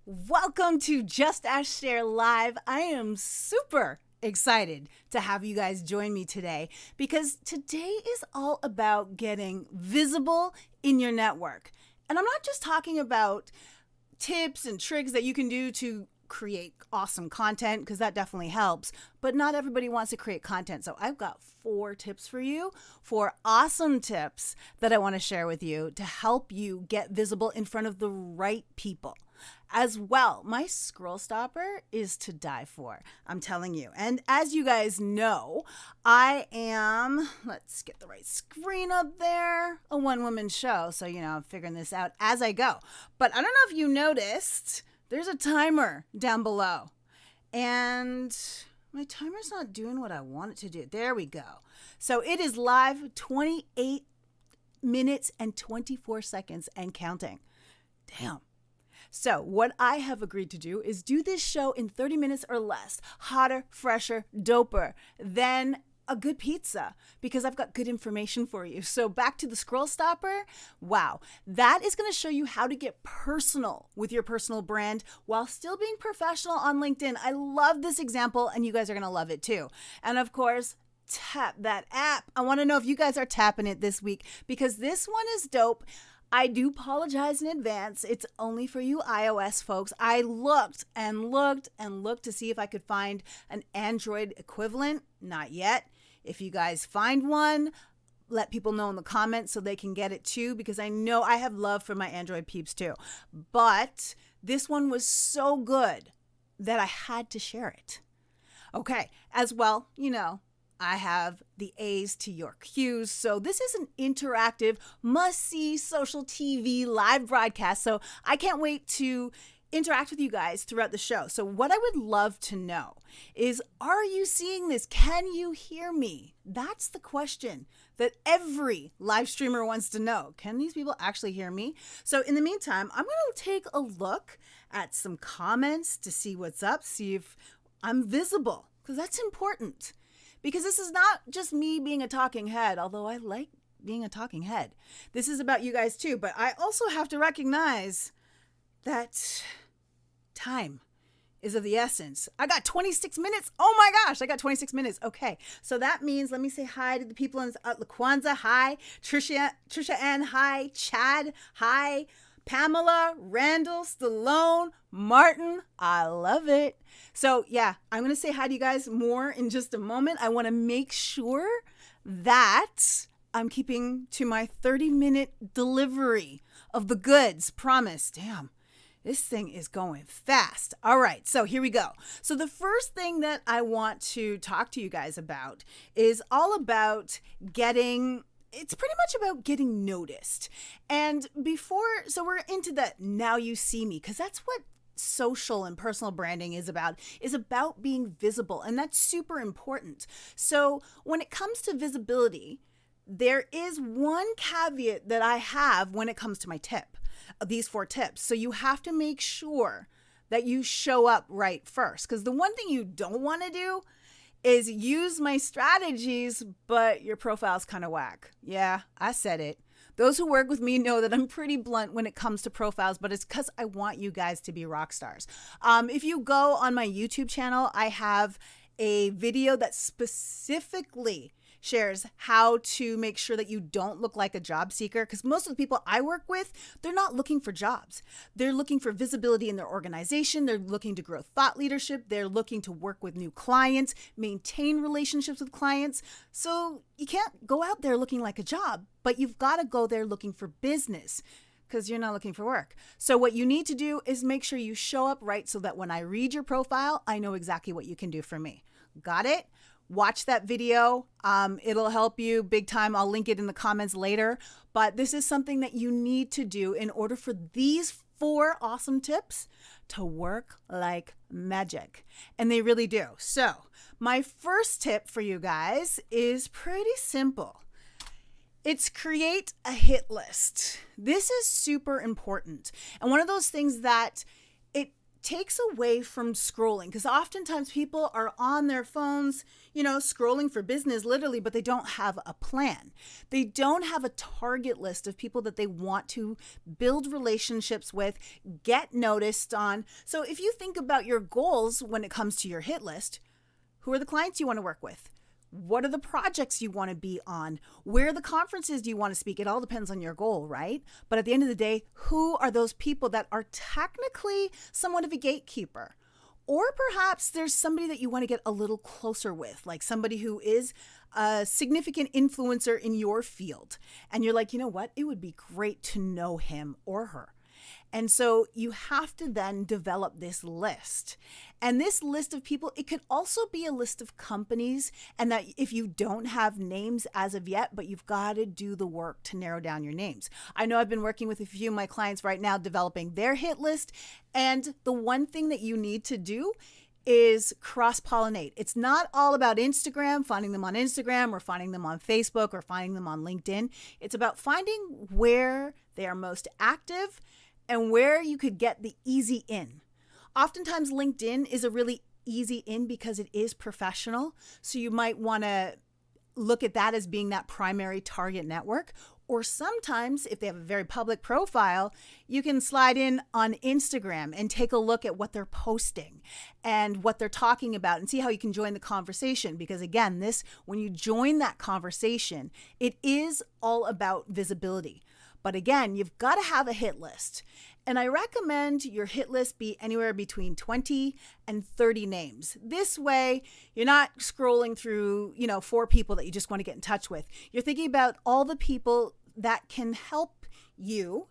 Welcome to Just Ask Cher Live. I am super excited to have you guys join me today because today is all about getting visible in your network. And I'm not just talking about tips and tricks that you can do to create awesome content, because that definitely helps, but not everybody wants to create content. So I've got 4 tips for you, 4 awesome tips that I want to share with you to help you get visible in front of the right people. As well, my scroll stopper is to die for, I'm telling you. And as you guys know, I am, let's get the right screen up there, a one-woman show. So, I'm figuring this out as I go. But I don't know if you noticed, there's a timer down below. And my timer's not doing what I want it to do. There we go. So it is live, 28 minutes and 24 seconds and counting. Damn. So what I have agreed to do is do this show in 30 minutes or less, hotter, fresher, doper than a good pizza, because I've got good information for you. So back to the scroll stopper. Wow. That is going to show you how to get personal with your personal brand while still being professional on LinkedIn. I love this example and you guys are going to love it too. And of course, tap that app. I want to know if you guys are tapping it this week, because this one is dope. I do apologize in advance. It's only for you iOS folks. I looked and looked and looked to see if I could find an Android equivalent. Not yet. If you guys find one, let people know in the comments so they can get it too, because I know I have love for my Android peeps too. But this one was so good that I had to share it. Okay, as well, I have the A's to your Q's. So this is an interactive, must-see social TV live broadcast. So I can't wait to interact with you guys throughout the show. So what I would love to know is, are you seeing this? Can you hear me? That's the question that every live streamer wants to know. Can these people actually hear me? So in the meantime, I'm going to take a look at some comments to see what's up, see if I'm visible, because that's important. Because this is not just me being a talking head, although I like being a talking head. This is about you guys too, but I also have to recognize that time is of the essence. I got 26 minutes. Oh my gosh, I got 26 minutes. Okay, so that means, let me say hi to the people in LaQuanza. Hi. Trisha Ann. Hi. Chad. Hi. Pamela, Randall, Stallone, Martin. I love it. So yeah, I'm going to say hi to you guys more in just a moment. I want to make sure that I'm keeping to my 30-minute delivery of the goods. Promise. Damn, this thing is going fast. All right, so here we go. So the first thing that I want to talk to you guys about is all about it's pretty much about getting noticed. And so we're into the now you see me, because that's what social and personal branding is about being visible. And that's super important. So when it comes to visibility, there is one caveat that I have when it comes to my tip, these 4 tips. So you have to make sure that you show up right first, because the one thing you don't want to do is use my strategies, but your profile's kind of whack. Yeah, I said it. Those who work with me know that I'm pretty blunt when it comes to profiles, but it's because I want you guys to be rock stars. If you go on my YouTube channel, I have a video that specifically shares how to make sure that you don't look like a job seeker, because most of the people I work with, they're not looking for jobs. They're looking for visibility in their organization. They're looking to grow thought leadership. They're looking to work with new clients, maintain relationships with clients. So you can't go out there looking like a job, but you've got to go there looking for business, because you're not looking for work. So what you need to do is make sure you show up right, so that when I read your profile, I know exactly what you can do for me. Got it? Watch that video. It'll help you big time. I'll link it in the comments later. But this is something that you need to do in order for these 4 awesome tips to work like magic. And they really do. So my first tip for you guys is pretty simple. It's create a hit list. This is super important. And one of those things that takes away from scrolling, because oftentimes people are on their phones, scrolling for business literally, but they don't have a plan. They don't have a target list of people that they want to build relationships with, get noticed on. So if you think about your goals when it comes to your hit list, who are the clients you want to work with? What are the projects you want to be on? Where are the conferences do you want to speak? It all depends on your goal, right? But at the end of the day, who are those people that are technically somewhat of a gatekeeper? Or perhaps there's somebody that you want to get a little closer with, like somebody who is a significant influencer in your field. And you're like, you know what? It would be great to know him or her. And so you have to then develop this list. And this list of people, it could also be a list of companies, and that if you don't have names as of yet, but you've got to do the work to narrow down your names. I know I've been working with a few of my clients right now developing their hit list. And the one thing that you need to do is cross-pollinate. It's not all about Instagram, finding them on Instagram or finding them on Facebook or finding them on LinkedIn. It's about finding where they are most active and where you could get the easy in. Oftentimes LinkedIn is a really easy in because it is professional. So you might want to look at that as being that primary target network. Or sometimes if they have a very public profile, you can slide in on Instagram and take a look at what they're posting and what they're talking about and see how you can join the conversation. Because again, when you join that conversation, it is all about visibility. But again, you've got to have a hit list. And I recommend your hit list be anywhere between 20 and 30 names. This way, you're not scrolling through, 4 people that you just want to get in touch with. You're thinking about all the people that can help you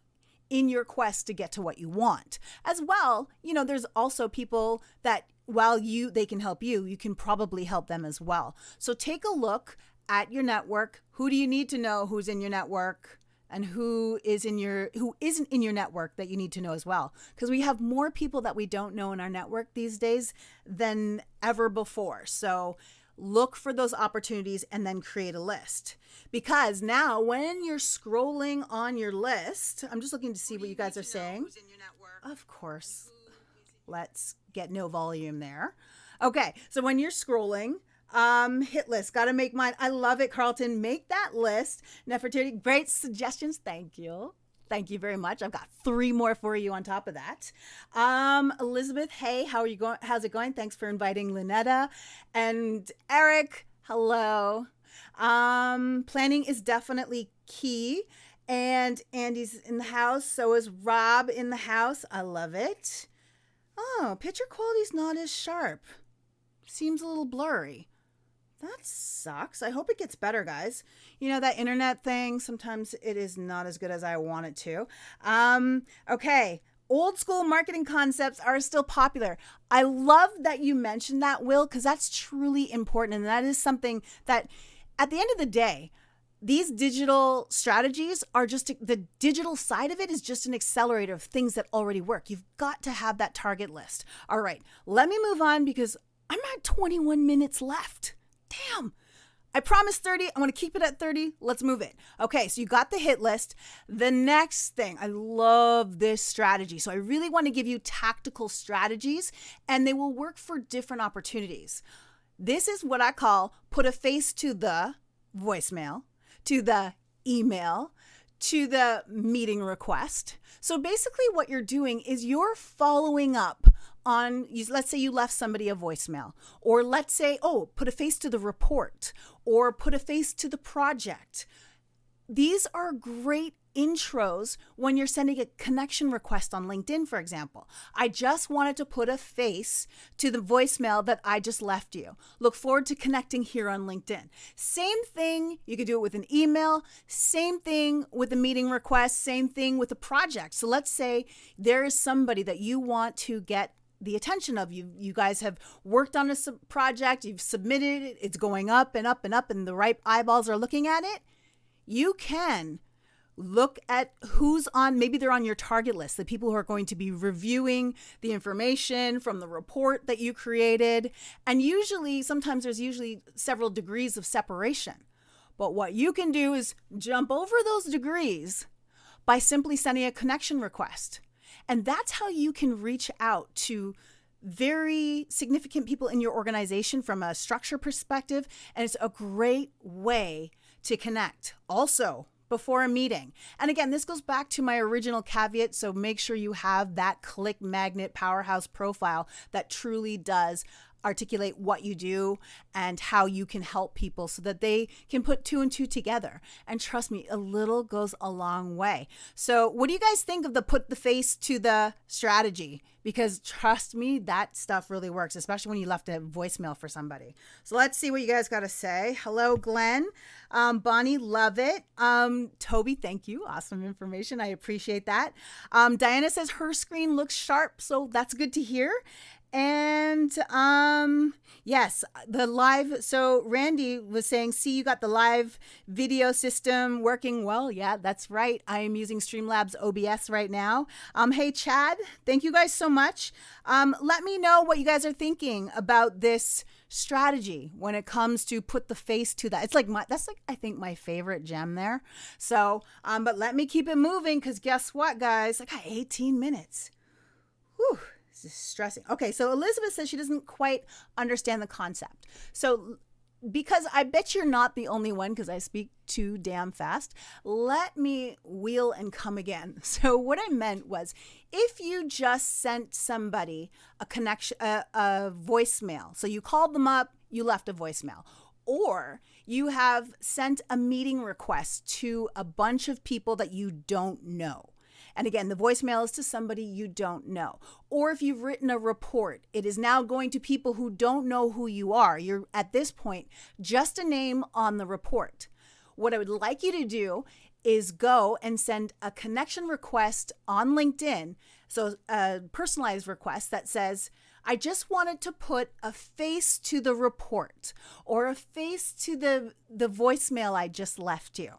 in your quest to get to what you want. As well, there's also people that while they can help you, you can probably help them as well. So take a look at your network. Who do you need to know who's in your network? And who isn't in your network that you need to know as well. Because we have more people that we don't know in our network these days than ever before. So look for those opportunities and then create a list. Because now when you're scrolling on your list, I'm just looking to see what you guys are saying. Of course, let's get no volume there. Okay, so when you're scrolling, hit list, got to make mine. I love it, Carlton. Make that list. Nefertiti, great suggestions. Thank you. Thank you very much. I've got 3 more for you on top of that. Elizabeth, hey, how are you going? How's it going? Thanks for inviting Lunetta. And Eric, hello. Planning is definitely key. And Andy's in the house. So is Rob in the house. I love it. Oh, picture quality's not as sharp. Seems a little blurry. That sucks. I hope it gets better, guys. That internet thing, sometimes it is not as good as I want it to. Okay. Old school marketing concepts are still popular. I love that you mentioned that, Will, because that's truly important. And that is something that at the end of the day, these digital strategies are the digital side of it is just an accelerator of things that already work. You've got to have that target list. All right, let me move on because I'm at 21 minutes left. Damn. I promised 30. I want to keep it at 30. Let's move it. Okay, so you got the hit list. The next thing, I love this strategy. So I really want to give you tactical strategies, and they will work for different opportunities. This is what I call put a face to the voicemail, to the email, to the meeting request. So basically what you're doing is you're following up on, let's say you left somebody a voicemail, or let's say, put a face to the report, or put a face to the project. These are great intros when you're sending a connection request on LinkedIn, for example. I just wanted to put a face to the voicemail that I just left you. Look forward to connecting here on LinkedIn. Same thing, you could do it with an email, same thing with a meeting request, same thing with a project. So let's say there is somebody that you want to get the attention of. You guys have worked on a project, you've submitted it, it's going up and up and up, and the right eyeballs are looking at it. You can look at who's on, maybe they're on your target list, the people who are going to be reviewing the information from the report that you created. And sometimes there's several degrees of separation. But what you can do is jump over those degrees by simply sending a connection request. And that's how you can reach out to very significant people in your organization from a structure perspective. And it's a great way to connect. Also, before a meeting. And again, this goes back to my original caveat. So make sure you have that click magnet powerhouse profile that truly does articulate what you do and how you can help people so that they can put 2 and 2 together. And trust me, a little goes a long way. So what do you guys think of the put the face to the strategy? Because trust me, that stuff really works, especially when you left a voicemail for somebody. So let's see what you guys got to say. Hello, Glenn. Bonnie, love it. Toby, thank you. Awesome information. I appreciate that. Diana says her screen looks sharp, so that's good to hear. And yes, the live. So Randy was saying, see, you got the live video system working well. Yeah, that's right. I am using Streamlabs OBS right now. Hey, Chad, thank you guys so much. Let me know what you guys are thinking about this strategy when it comes to put the face to that. It's like that's like, I think, my favorite gem there. So, but let me keep it moving because guess what, guys? I got 18 minutes. Whew. This is stressing. Okay, so Elizabeth says she doesn't quite understand the concept. So because I bet you're not the only one because I speak too damn fast, let me wheel and come again. So what I meant was if you just sent somebody a connection, a voicemail, so you called them up, you left a voicemail, or you have sent a meeting request to a bunch of people that you don't know. And again, the voicemail is to somebody you don't know. Or if you've written a report, it is now going to people who don't know who you are. You're at this point just a name on the report. What I would like you to do is go and send a connection request on LinkedIn. So a personalized request that says, I just wanted to put a face to the report or a face to the voicemail I just left you.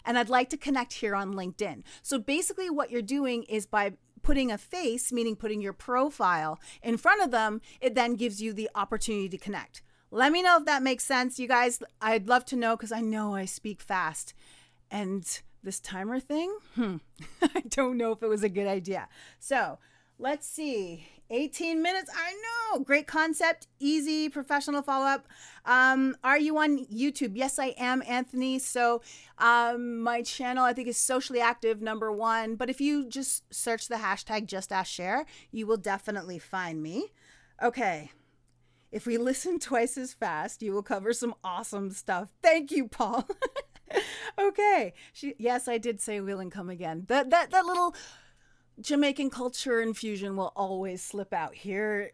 And I'd like to connect here on LinkedIn. So basically what you're doing is by putting a face, meaning putting your profile in front of them, it then gives you the opportunity to connect. Let me know if that makes sense. You guys, I'd love to know because I know I speak fast. And this timer thing, I don't know if it was a good idea. So let's see. 18 minutes. I know. Great concept. Easy professional follow-up. Are you on YouTube? Yes, I am, Anthony. So my channel, I think, is socially active #1. But if you just search the hashtag Just Ask Cher, you will definitely find me. Okay. If we listen twice as fast, you will cover some awesome stuff. Thank you, Paul. Okay. Yes, I did say wheel and come again. That little Jamaican culture infusion will always slip out here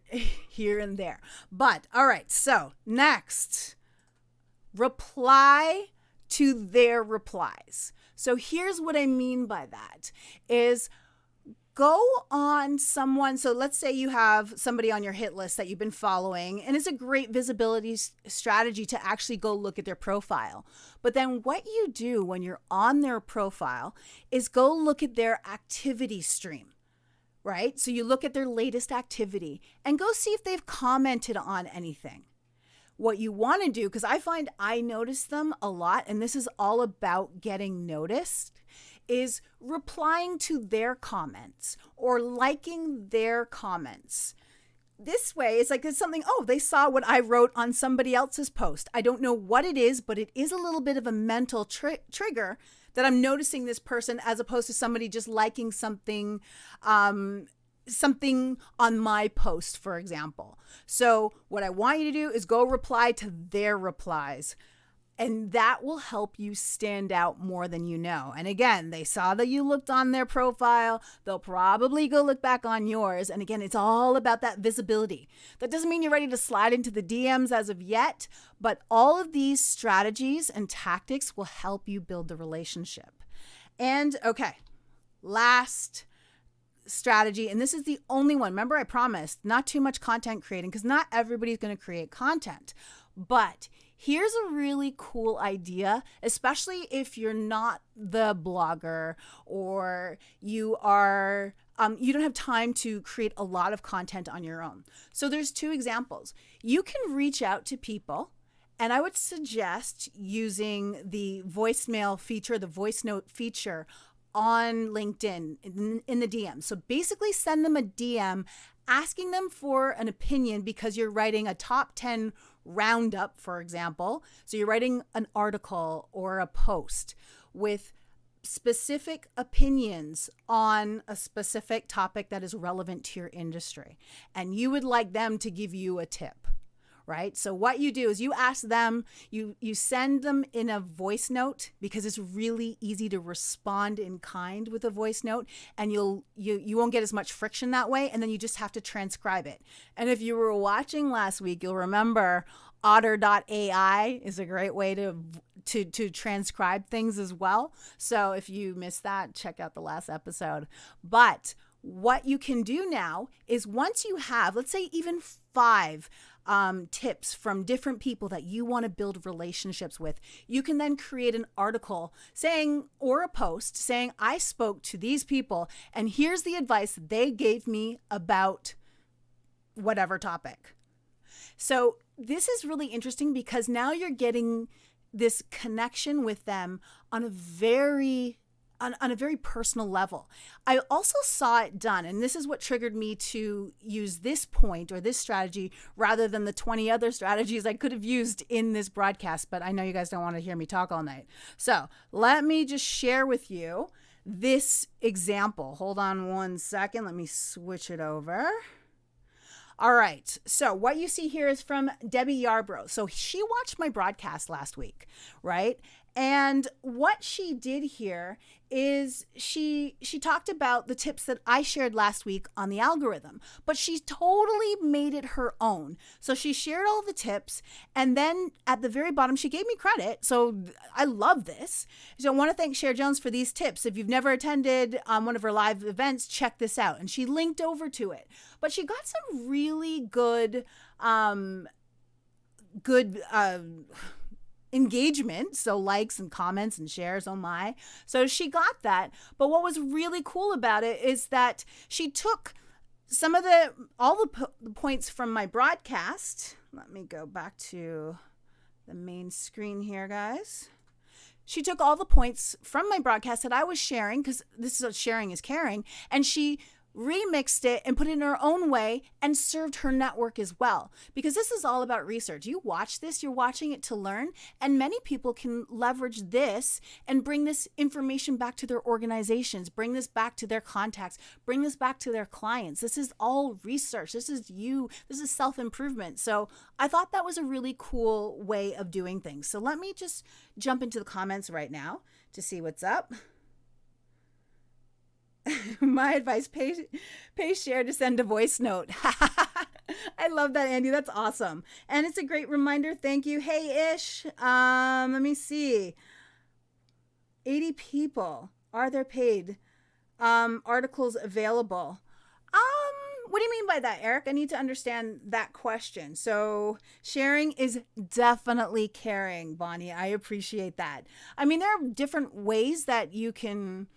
and there. But all right, so next, reply to their replies. So here's what I mean by that is go on someone. So let's say you have somebody on your hit list that you've been following, and it's a great visibility strategy to actually go look at their profile. But then what you do when you're on their profile is go look at their activity stream, right? So you look at their latest activity and go see if they've commented on anything. What you want to do, because I find I notice them a lot, and this is all about getting noticed, is replying to their comments or liking their comments. This way, it's like it's something, oh, they saw what I wrote on somebody else's post. I don't know what it is, but it is a little bit of a mental trigger that I'm noticing this person as opposed to somebody just liking something something on my post, for example. So what I want you to do is go reply to their replies. And that will help you stand out more than you know. And again, they saw that you looked on their profile. They'll probably go look back on yours. And again, it's all about that visibility. That doesn't mean you're ready to slide into the DMs as of yet, but all of these strategies and tactics will help you build the relationship. And okay, last strategy, and this is the only one. Remember, I promised not too much content creating because not everybody's going to create content. But here's a really cool idea, especially if you're not the blogger or you are you don't have time to create a lot of content on your own. So there's 2 examples. You can reach out to people, and I would suggest using the voicemail feature, the voice note feature on LinkedIn in the DM. So basically send them a DM asking them for an opinion because you're writing a top 10 roundup, for example. So you're writing an article or a post with specific opinions on a specific topic that is relevant to your industry. And you would like them to give you a tip, right? So what you do is you ask them, you send them in a voice note because it's really easy to respond in kind with a voice note, and you won't get as much friction that way, and then you just have to transcribe it. And if you were watching last week, you'll remember Otter.ai is a great way to transcribe things as well. So if you missed that, check out the last episode. But what you can do now is once you have, let's say even 5 tips from different people that you want to build relationships with, you can then create an article saying, or a post saying, I spoke to these people and here's the advice they gave me about whatever topic. So this is really interesting because now you're getting this connection with them on a very personal level. I also saw it done, and this is what triggered me to use this point or this strategy rather than the 20 other strategies I could have used in this broadcast, but I know you guys don't want to hear me talk all night. So let me just share with you this example. Hold on one second. Let me switch it over. All right. So what you see here is from Debbie Yarbrough. So she watched my broadcast last week, right? And what she did here is she talked about the tips that I shared last week on the algorithm, but she totally made it her own. So she shared all the tips, and then at the very bottom, she gave me credit. So I love this. So I want to thank Cher Jones for these tips. If you've never attended one of her live events, check this out. And she linked over to it. But she got some really good engagement, so likes and comments and shares, oh my. So she got that. But what was really cool about it is that she took some of all the points from my broadcast. Let me go back to the main screen here, guys. She took all the points from my broadcast that I was sharing, because this is what sharing is caring, and she remixed it and put it in her own way and served her network as well. Because this is all about research. You watch this, you're watching it to learn, and many people can leverage this and bring this information back to their organizations, bring this back to their contacts, bring this back to their clients. This is all research. This is self-improvement. So I thought that was a really cool way of doing things. So let me just jump into the comments right now to see what's up. My advice, pay Cher to send a voice note. I love that, Andy. That's awesome. And it's a great reminder. Thank you. Hey, Ish. Let me see. 80 people. Are there paid articles available? What do you mean by that, Eric? I need to understand that question. So sharing is definitely caring, Bonnie. I appreciate that. I mean, there are different ways that you can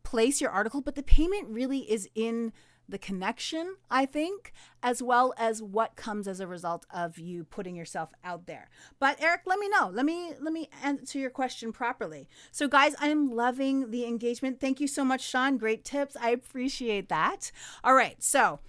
place your article, but the payment really is in the connection, I think, as well as what comes as a result of you putting yourself out there. But Eric, let me know. Let me answer your question properly. So guys, I am loving the engagement. Thank you so much, Sean. Great tips. I appreciate that. All right. So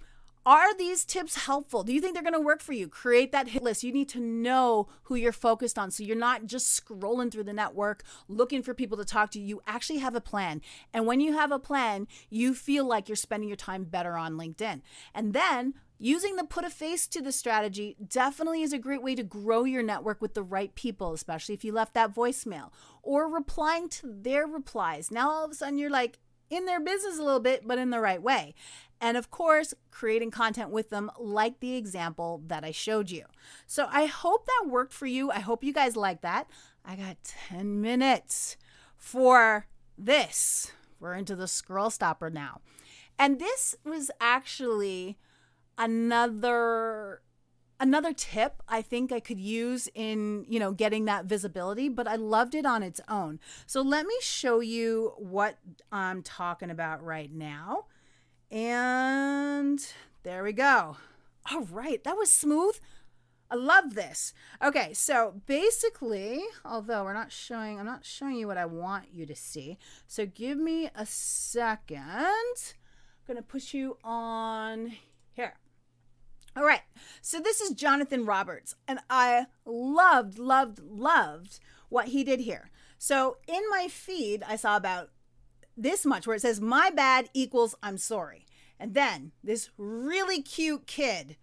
are these tips helpful? Do you think they're going to work for you? Create that hit list. You need to know who you're focused on. So you're not just scrolling through the network looking for people to talk to. You actually have a plan. And when you have a plan, you feel like you're spending your time better on LinkedIn. And then using the put a face to the strategy definitely is a great way to grow your network with the right people, especially if you left that voicemail or replying to their replies. Now all of a sudden you're like in their business a little bit, but in the right way. And of course, creating content with them like the example that I showed you. So I hope that worked for you. I hope you guys like that. I got 10 minutes for this. We're into the scroll stopper now. And this was actually another tip I think I could use in, getting that visibility, but I loved it on its own. So let me show you what I'm talking about right now. And there we go. All right, that was smooth. I love this. Okay, so basically, although I'm not showing you what I want you to see. So give me a second. I'm going to push you on here. All right. So this is Jonathan Roberts, and I loved what he did here. So in my feed, I saw about this much where it says, "My bad equals I'm sorry." And then this really cute kid.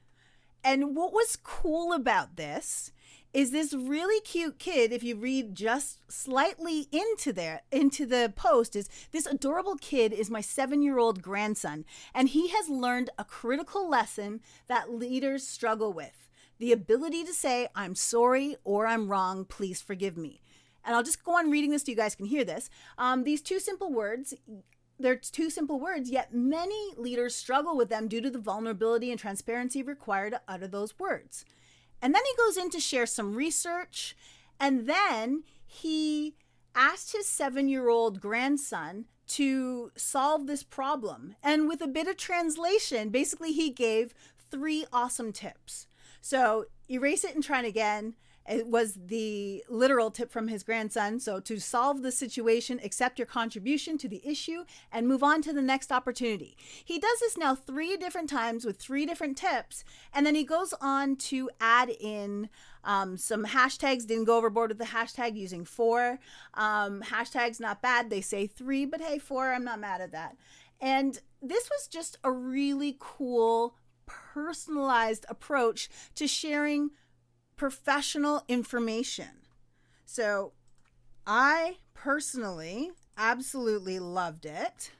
And what was cool about this is this really cute kid, if you read just slightly into the post, is this adorable kid is my 7-year-old grandson, and he has learned a critical lesson that leaders struggle with: the ability to say, "I'm sorry" or "I'm wrong, please forgive me." And I'll just go on reading this so you guys can hear this. These two simple words, they're two simple words, yet many leaders struggle with them due to the vulnerability and transparency required to utter those words. And then he goes in to share some research, and then he asked his 7-year-old grandson to solve this problem. And with a bit of translation, basically he gave 3 awesome tips. So erase it and try it again. It was the literal tip from his grandson. So to solve the situation, accept your contribution to the issue and move on to the next opportunity. He does this now 3 different times with 3 different tips. And then he goes on to add in some hashtags. Didn't go overboard with the hashtag, using 4. Hashtags, not bad. They say 3, but hey, 4, I'm not mad at that. And this was just a really cool, personalized approach to sharing professional information. So I personally absolutely loved it.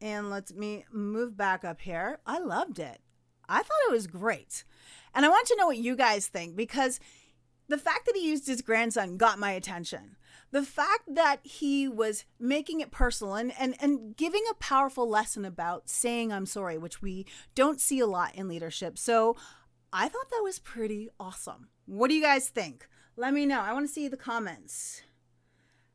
And let me move back up here. I loved it. I thought it was great. And I want to know what you guys think, because the fact that he used his grandson got my attention. The fact that he was making it personal and giving a powerful lesson about saying "I'm sorry," which we don't see a lot in leadership. So I thought that was pretty awesome. What do you guys think? Let me know. I want to see the comments.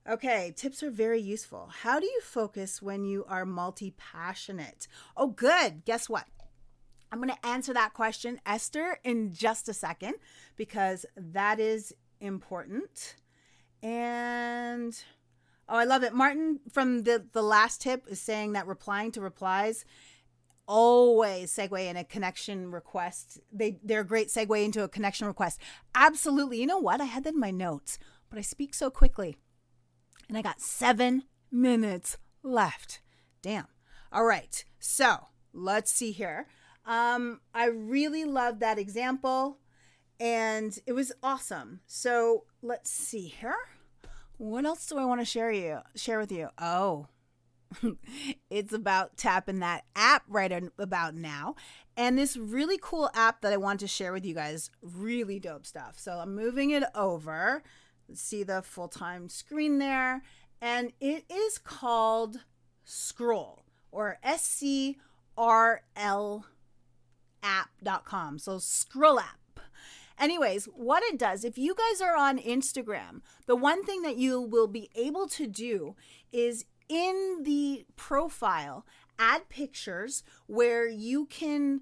Okay, tips are very useful. How do you focus when you are multi-passionate? Oh, good. Guess what? I'm going to answer that question, Esther, in just a second, because that is important. And oh, I love it. Martin from the last tip is saying that replying to replies always segue in a connection request. They're a great segue into a connection request. Absolutely. You know what? I had that in my notes, but I speak so quickly. And I got 7 minutes left. Damn. All right. So let's see here. I really loved that example, and it was awesome. So let's see here. What else do I want to share with you? Oh, it's about tapping that app right about now. And this really cool app that I want to share with you guys, really dope stuff. So I'm moving it over. Let's see the full-time screen there. And it is called Scroll, or SCRL app.com. So Scroll app. Anyways, what it does, if you guys are on Instagram, the one thing that you will be able to do is in the profile, add pictures where you can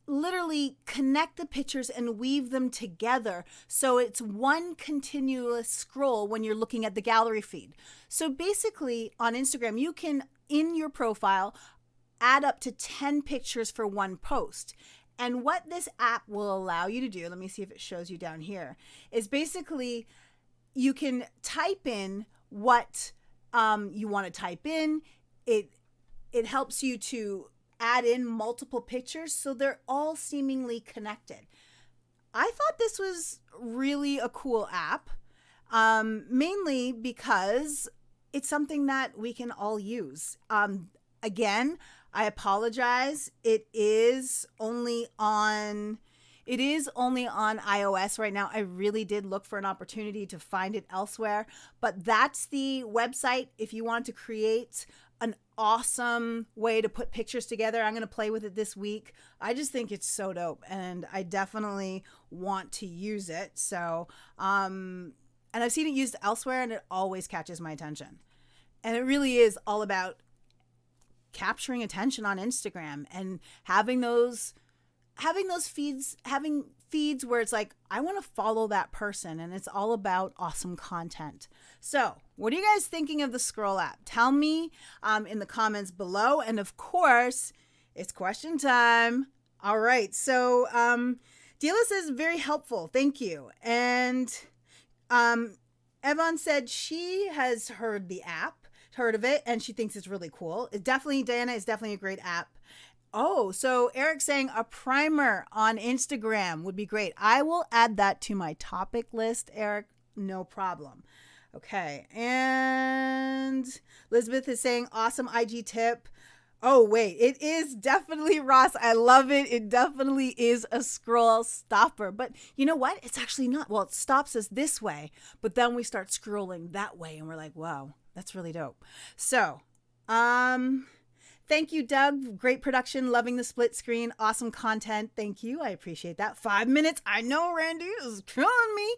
literally connect the pictures and weave them together so it's one continuous scroll when you're looking at the gallery feed. So basically on Instagram, you can, in your profile, add up to 10 pictures for one post. And what this app will allow you to do, let me see if it shows you down here, is basically you can type in what you want to type in. It helps you to add in multiple pictures so they're all seemingly connected. I thought this was really a cool app, mainly because it's something that we can all use. Again, I apologize. It is only on iOS right now. I really did look for an opportunity to find it elsewhere, but that's the website if you want to create an awesome way to put pictures together. I'm going to play with it this week. I just think it's so dope, and I definitely want to use it. So, and I've seen it used elsewhere, and it always catches my attention. And it really is all about capturing attention on Instagram and having those having those feeds, having feeds where it's like, I want to follow that person and it's all about awesome content. So what are you guys thinking of the Scroll app? Tell me in the comments below. And of course, it's question time. All right. So Dila says, very helpful. Thank you. And Evan said she has heard of it, and she thinks it's really cool. Diana, is definitely a great app. Oh, so Eric's saying a primer on Instagram would be great. I will add that to my topic list, Eric. No problem. Okay. And Elizabeth is saying awesome IG tip. Oh, wait, it is definitely, Ross. I love it. It definitely is a scroll stopper. But you know what? It's actually not. Well, it stops us this way, but then we start scrolling that way and we're like, wow, that's really dope. So, thank you, Doug. Great production. Loving the split screen. Awesome content. Thank you. I appreciate that. 5 minutes. I know, Randy is killing me.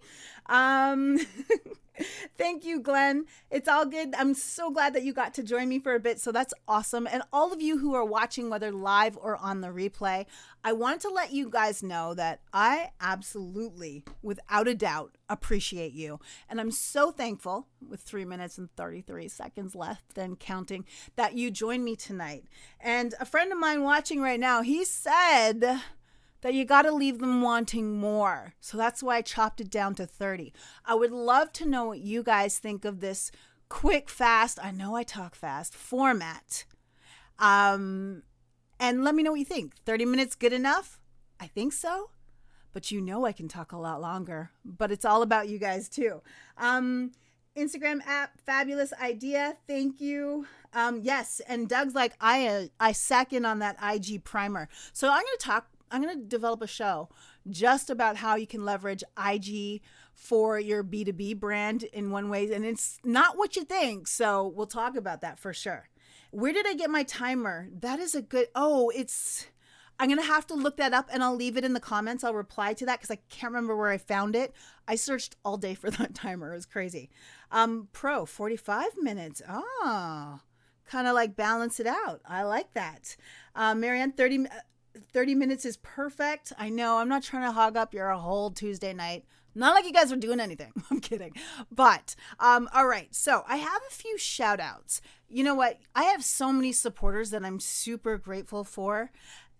Thank you, Glenn. It's all good. I'm so glad that you got to join me for a bit. So that's awesome. And all of you who are watching, whether live or on the replay, I wanted to let you guys know that I absolutely, without a doubt, appreciate you. And I'm so thankful, with 3 minutes and 33 seconds left and counting, that you joined me tonight. And a friend of mine watching right now, he said that you got to leave them wanting more. So that's why I chopped it down to 30. I would love to know what you guys think of this quick, fast, I know I talk fast, format. And let me know what you think. 30 minutes good enough? I think so. But you know I can talk a lot longer. But it's all about you guys too. Instagram app, fabulous idea. Thank you. Yes, and Doug's like, I second on that IG primer. So I'm going to develop a show just about how you can leverage IG for your B2B brand in one way. And it's not what you think. So we'll talk about that for sure. Where did I get my timer? That is a good, I'm going to have to look that up and I'll leave it in the comments. I'll reply to that because I can't remember where I found it. I searched all day for that timer. It was crazy. Pro, 45 minutes. Oh, kind of like balance it out. I like that. Marianne, 30 minutes is perfect. I know I'm not trying to hog up your whole Tuesday night. Not like you guys are doing anything. I'm kidding. But, all right. So I have a few shout outs. You know what? I have so many supporters that I'm super grateful for.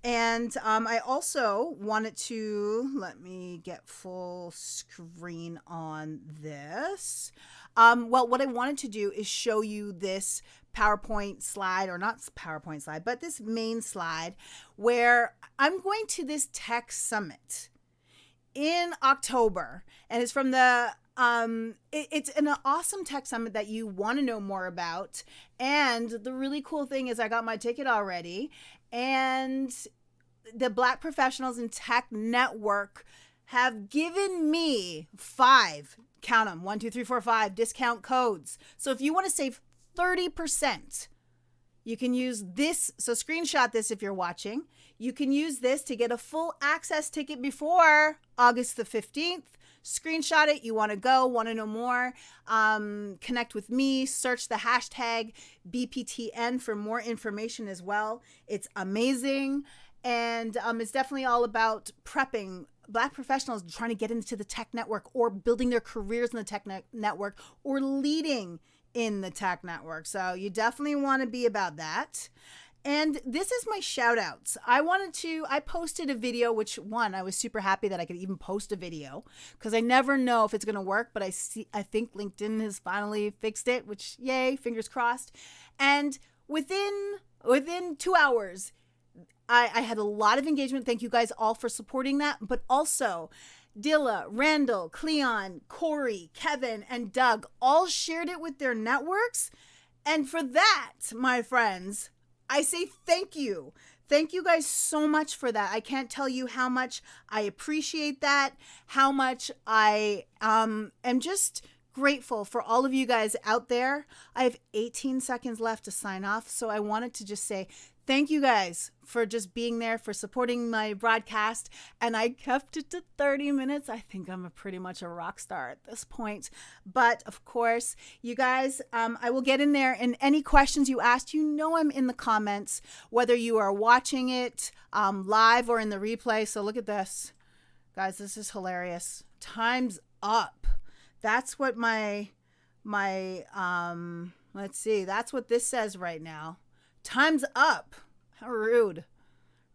And I also wanted to, let me get full screen on this. Well, what I wanted to do is show you this PowerPoint slide, or not PowerPoint slide, but this main slide where I'm going to this tech summit in October. And it's from the, it's an awesome tech summit that you want to know more about. And the really cool thing is I got my ticket already. And the Black Professionals in Tech Network have given me 5, count them, 1, 2, 3, 4, 5 discount codes. So if you want to save 30%, you can use this. So screenshot this if you're watching. You can use this to get a full access ticket before August the 15th. Screenshot it. You want to go, want to know more, connect with me, search the hashtag BPTN for more information as well. It's amazing. And it's definitely all about prepping Black professionals trying to get into the tech network or building their careers in the tech network or leading in the tech network. So you definitely want to be about that. And this is my shout outs. I posted a video, I was super happy that I could even post a video because I never know if it's going to work, but I think LinkedIn has finally fixed it, which yay, fingers crossed. And within 2 hours, I had a lot of engagement. Thank you guys all for supporting that. But also, Dilla, Randall, Cleon, Corey, Kevin, and Doug all shared it with their networks. And for that, my friends, I say thank you. Thank you guys so much for that. I can't tell you how much I appreciate that, how much I am just grateful for all of you guys out there. I have 18 seconds left to sign off. So I wanted to just say thank you guys for just being there, for supporting my broadcast. And I kept it to 30 minutes. I think I'm pretty much a rock star at this point. But of course, you guys, I will get in there, and any questions you asked, I'm in the comments, whether you are watching it live or in the replay. So look at this. Guys, this is hilarious. Time's up. That's what let's see. That's what this says right now. Time's up. How rude.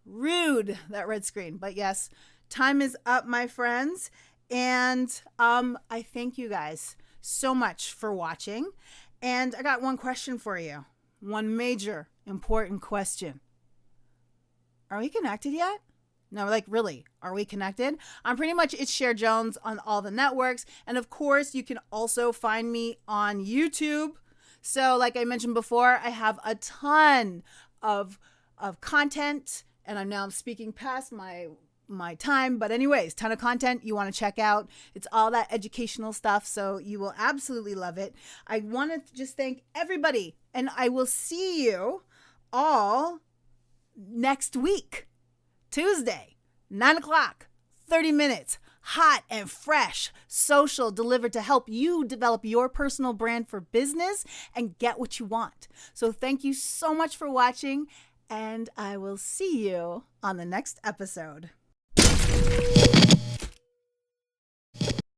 Rude, that red screen. But yes, time is up, my friends. And I thank you guys so much for watching. And I got one question for you. One major important question. Are we connected yet? No, like, really, are we connected? I'm pretty much It's Cher Jones on all the networks. And of course, you can also find me on YouTube. So like I mentioned before, I have a ton of content, and I'm speaking past my time. But anyways, ton of content you want to check out. It's all that educational stuff, so you will absolutely love it. I want to just thank everybody, and I will see you all next week. Tuesday, 9 o'clock, 30 minutes, hot and fresh, social, delivered to help you develop your personal brand for business and get what you want. So thank you so much for watching, and I will see you on the next episode.